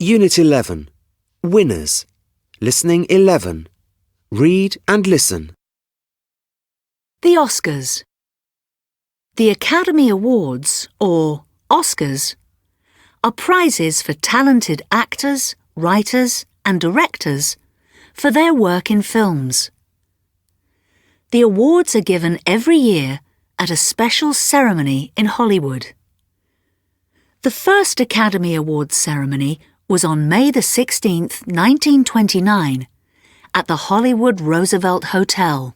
Unit 11. Winners. Listening 11. Read and listen. The Oscars. The Academy Awards, or Oscars, are prizes for talented actors, writers, and directors for their work in films. The awards are given every year at a special ceremony in Hollywood. The first Academy Awards ceremony was on May 16, 1929, at the Hollywood Roosevelt Hotel.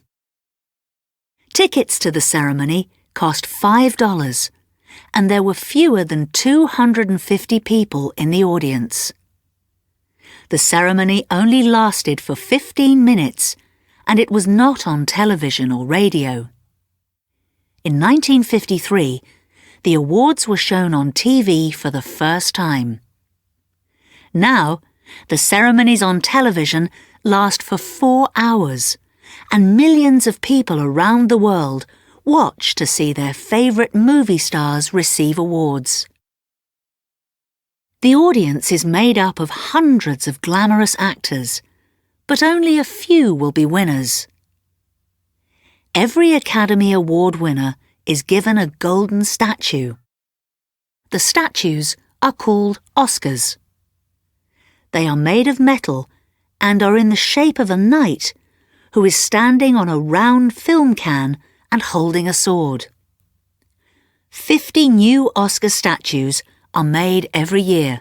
Tickets to the ceremony cost $5, and there were fewer than 250 people in the audience. The ceremony only lasted for 15 minutes, and it was not on television or radio. In 1953, the awards were shown on TV for the first time. Now, the ceremonies on television last for 4 hours, and millions of people around the world watch to see their favourite movie stars receive awards. The audience is made up of hundreds of glamorous actors, but only a few will be winners. Every Academy Award winner is given a golden statue. The statues are called Oscars. They are made of metal and are in the shape of a knight who is standing on a round film can and holding a sword. 50 new Oscar statues are made every year.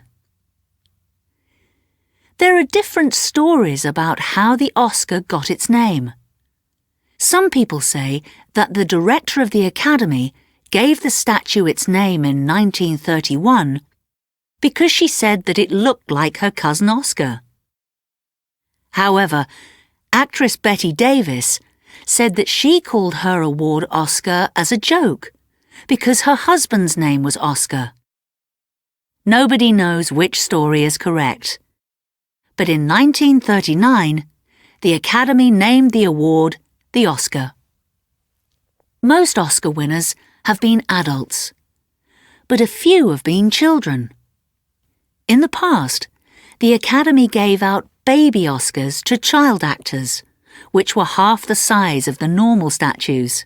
There are different stories about how the Oscar got its name. Some people say that the director of the Academy gave the statue its name in 1931 because she said that it looked like her cousin Oscar. However, actress Bette Davis said that she called her award Oscar as a joke because her husband's name was Oscar. Nobody knows which story is correct. But in 1939, the Academy named the award the Oscar. Most Oscar winners have been adults, but a few have been children. In the past, the Academy gave out baby Oscars to child actors, which were half the size of the normal statues.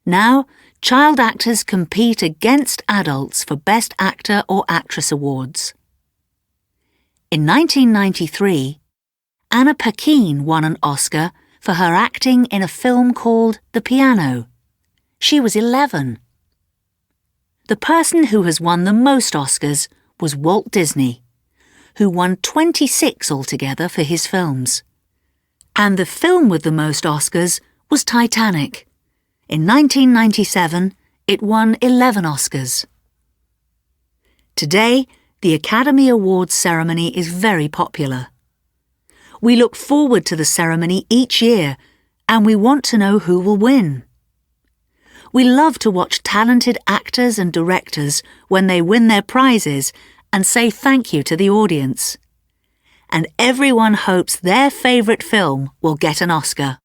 Now, child actors compete against adults for Best Actor or Actress awards. In 1993, Anna Paquin won an Oscar for her acting in a film called The Piano. She was 11. The person who has won the most Oscars was Walt Disney, who won 26 altogether for his films. And the film with the most Oscars was Titanic. In 1997, it won 11 Oscars. Today, the Academy Awards ceremony is very popular. We look forward to the ceremony each year, and we want to know who will win. We love to watch talented actors and directors when they win their prizes and say thank you to the audience. And everyone hopes their favourite film will get an Oscar.